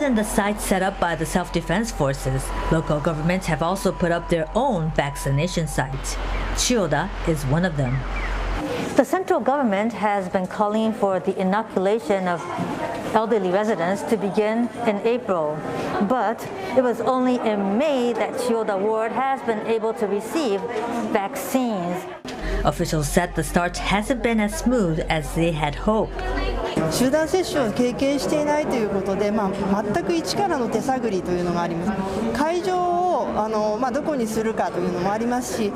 In the sites set up by the self-defense forces, local governments have also put up their own vaccination sites. Chiyoda is one of them. The central government has been calling for the inoculation of elderly residents to begin in April. But it was only in May that Chiyoda Ward has been able to receive vaccines. Officials said the start hasn't been as smooth as they had hoped. 集団接種を経験していないということで、全く一からの手探りというのがあります。会場をどこにするかというのもありますし。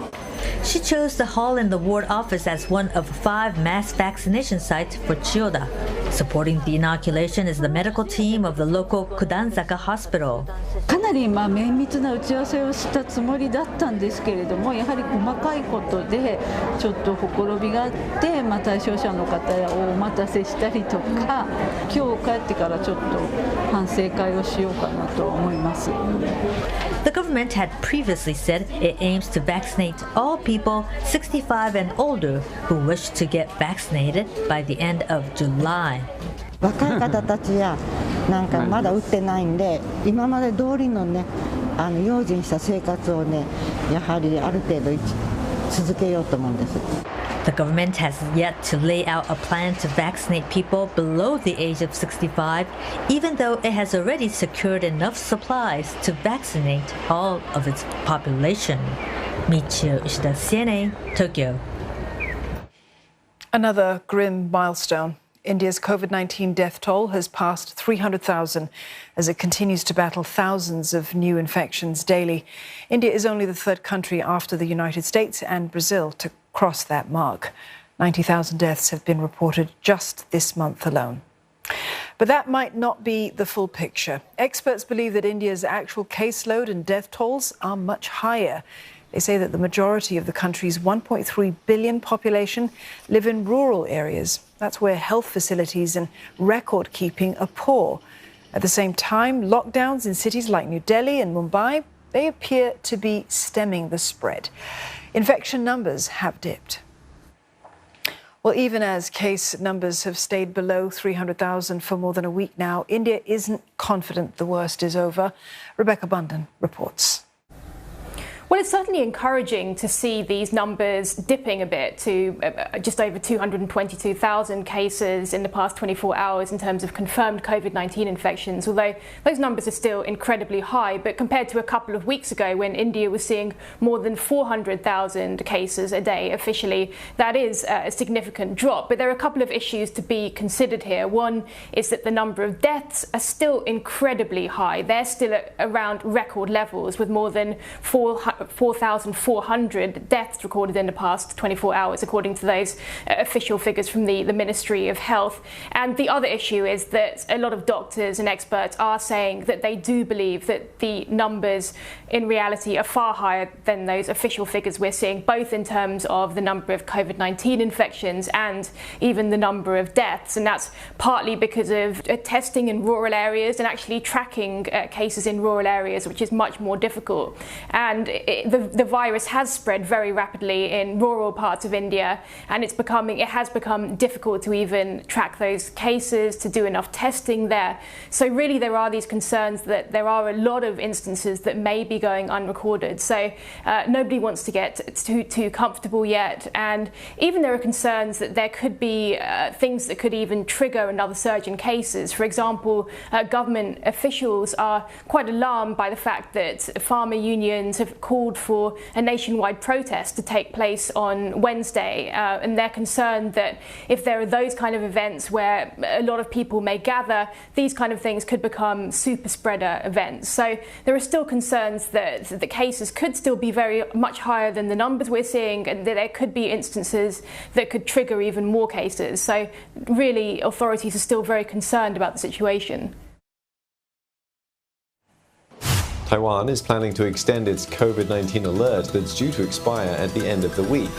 She chose the hall in the ward office as one of 5 mass vaccination sites for Chiyoda. Supporting the inoculation is the medical team of the local Kudanzaka Hospital. かなり綿密な打ち合わせをしたつもりだったんですけれども、やはり細かいことでちょっとほころびがあって、対象者の方をお待たせしたりとか、今日帰ってからちょっと反省会をしようかなと思います。The government had previously said it aims to vaccinate all people 65 and older who wish to get vaccinated by the end of July. 若い方たちやなんかまだ打ってないんで、今まで通りのね、用心した生活をね、やはりある程度続けようと思うんです。The government has yet to lay out a plan to vaccinate people below the age of 65, even though it has already secured enough supplies to vaccinate all of its population. Michio Ishida, CNA, Tokyo. Another grim milestone. India's COVID-19 death toll has passed 300,000 as it continues to battle thousands of new infections daily. India is only the 3rd country after the United States and Brazil to cross that mark. 90,000 deaths have been reported just this month alone. But that might not be the full picture. Experts believe that India's actual caseload and death tolls are much higher. They say that the majority of the country's 1.3 billion population live in rural areas. That's where health facilities and record keeping are poor. At the same time, lockdowns in cities like New Delhi and Mumbai, they appear to be stemming the spread. Infection numbers have dipped. Well, even as case numbers have stayed below 300,000 for more than a week now, India isn't confident the worst is over. Rebecca Bundan reports. Well, it's certainly encouraging to see these numbers dipping a bit to just over 222,000 cases in the past 24 hours in terms of confirmed COVID-19 infections, although those numbers are still incredibly high. But compared to a couple of weeks ago when India was seeing more than 400,000 cases a day officially, that is a significant drop. But there are a couple of issues to be considered here. One is that the number of deaths are still incredibly high. They're still at around record levels with more than 4,400 deaths recorded in the past 24 hours, according to those official figures from the Ministry of Health. And the other issue is that a lot of doctors and experts are saying that they do believe that the numbers in reality are far higher than those official figures we're seeing, both in terms of the number of COVID-19 infections and even the number of deaths. And that's partly because of testing in rural areas and actually tracking cases in rural areas, which is much more difficult. And the virus has spread very rapidly in rural parts of India, and it has become difficult to even track those cases, to do enough testing there. So really there are these concerns that there are a lot of instances that may be going unrecorded. So nobody wants to get too comfortable yet, and even there are concerns that there could be things that could even trigger another surge in cases. For example, government officials are quite alarmed by the fact that farmer unions have called for a nationwide protest to take place on Wednesday, and they're concerned that if there are those kind of events where a lot of people may gather, these kind of things could become super spreader events. So there are still concerns that the cases could still be very much higher than the numbers we're seeing, and that there could be instances that could trigger even more cases. So really authorities are still very concerned about the situation. Taiwan is planning to extend its COVID-19 alert that's due to expire at the end of the week.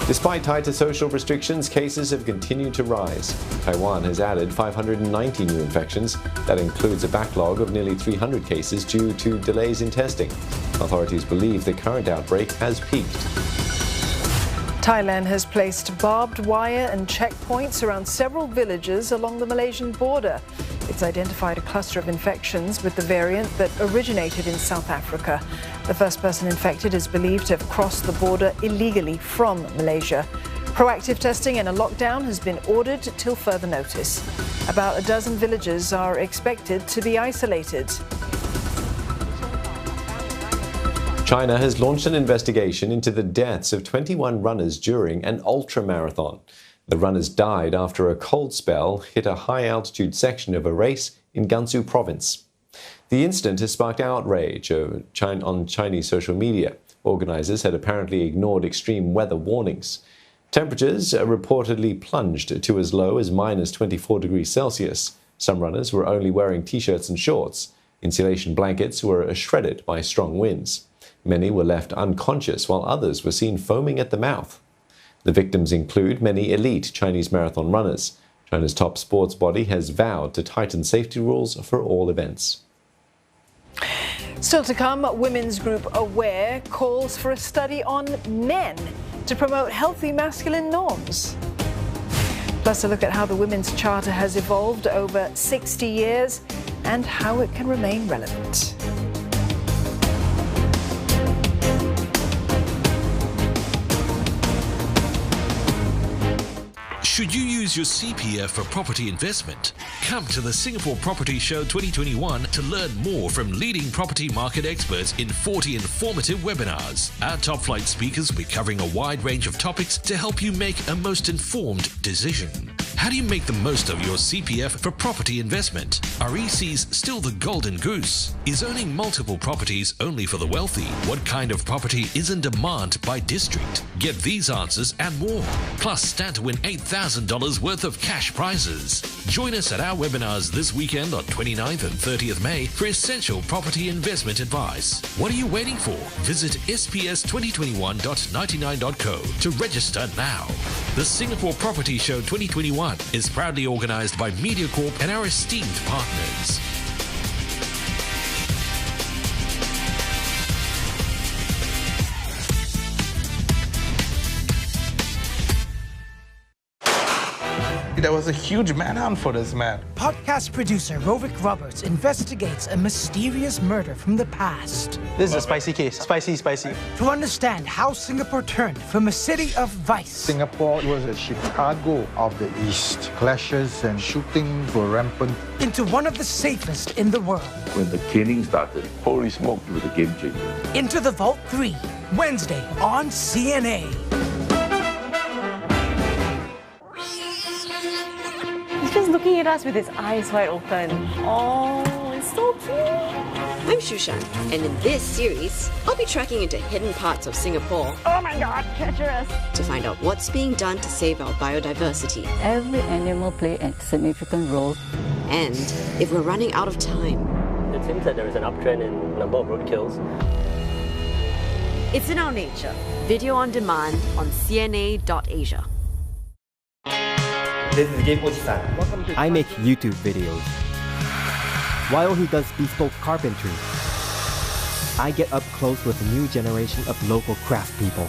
Despite tighter social restrictions, cases have continued to rise. Taiwan has added 590 new infections. That includes a backlog of nearly 300 cases due to delays in testing. Authorities believe the current outbreak has peaked. Thailand has placed barbed wire and checkpoints around several villages along the Malaysian border. It's identified a cluster of infections with the variant that originated in South Africa. The first person infected is believed to have crossed the border illegally from Malaysia. Proactive testing and a lockdown has been ordered till further notice. About a dozen villages are expected to be isolated. China has launched an investigation into the deaths of 21 runners during an ultramarathon. The runners died after a cold spell hit a high-altitude section of a race in Gansu province. The incident has sparked outrage on Chinese social media. Organizers had apparently ignored extreme weather warnings. Temperatures reportedly plunged to as low as minus 24 degrees Celsius. Some runners were only wearing t-shirts and shorts. Insulation blankets were shredded by strong winds. Many were left unconscious, while others were seen foaming at the mouth. The victims include many elite Chinese marathon runners. China's top sports body has vowed to tighten safety rules for all events. Still to come, women's group Aware calls for a study on men to promote healthy masculine norms. Plus a look at how the Women's Charter has evolved over 60 years and how it can remain relevant. Should you use your CPF for property investment? Come to the Singapore Property Show 2021 to learn more from leading property market experts in 40 informative webinars. Our top flight speakers will be covering a wide range of topics to help you make a most informed decision. How do you make the most of your CPF for property investment? Are ECs still the golden goose? Is owning multiple properties only for the wealthy? What kind of property is in demand by district? Get these answers and more. Plus, stand to win $8,000 worth of cash prizes. Join us at our webinars this weekend on 29th and 30th May for essential property investment advice. What are you waiting for? Visit sps2021.99.co to register now. The Singapore Property Show 2021 is proudly organized by MediaCorp and our esteemed partners. There was a huge manhunt for this man. Podcast producer Rovik Roberts investigates a mysterious murder from the past. This is a spicy case. Spicy. To understand how Singapore turned from a city of vice. Singapore was a Chicago of the East. Clashes and shootings were rampant. Into one of the safest in the world. When the caning started, holy smoke, it was a game changer. Into the Vault 3, Wednesday on CNA. He's just looking at us with his eyes wide open. Oh, it's so cute. I'm Shushan, and in this series, I'll be tracking into hidden parts of Singapore. Oh my God, treacherous! To find out what's being done to save our biodiversity. Every animal plays a significant role. And if we're running out of time. It seems that there is an uptrend in number of roadkills. It's in our nature. Video on demand on CNA.Asia. This is Game Oji-san. I make YouTube videos. While he does bespoke carpentry, I get up close with a new generation of local craft people.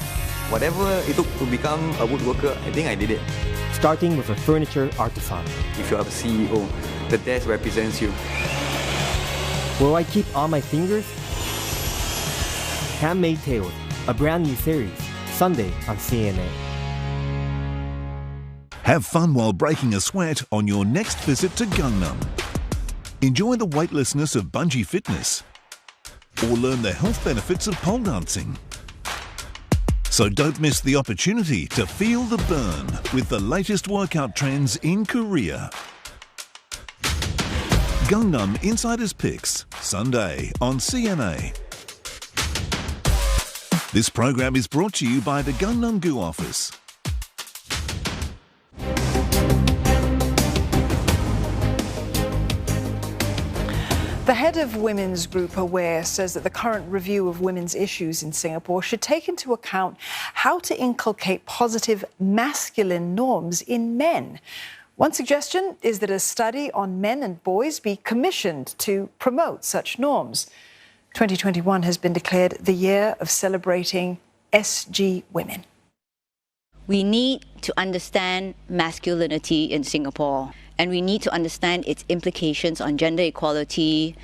Whatever it took to become a woodworker, I think I did it. Starting with a furniture artisan. If you are the CEO, the desk represents you. Will I keep on my fingers? Handmade Tales, a brand new series, Sunday on CNA. Have fun while breaking a sweat on your next visit to Gangnam. Enjoy the weightlessness of bungee fitness, or learn the health benefits of pole dancing. So don't miss the opportunity to feel the burn with the latest workout trends in Korea. Gangnam Insiders Picks, Sunday on CNA. This program is brought to you by the Gangnam-gu office. The head of women's group Aware says that the current review of women's issues in Singapore should take into account how to inculcate positive masculine norms in men. One suggestion is that a study on men and boys be commissioned to promote such norms. 2021 has been declared the year of celebrating SG women. We need to understand masculinity in Singapore and we need to understand its implications on gender equality,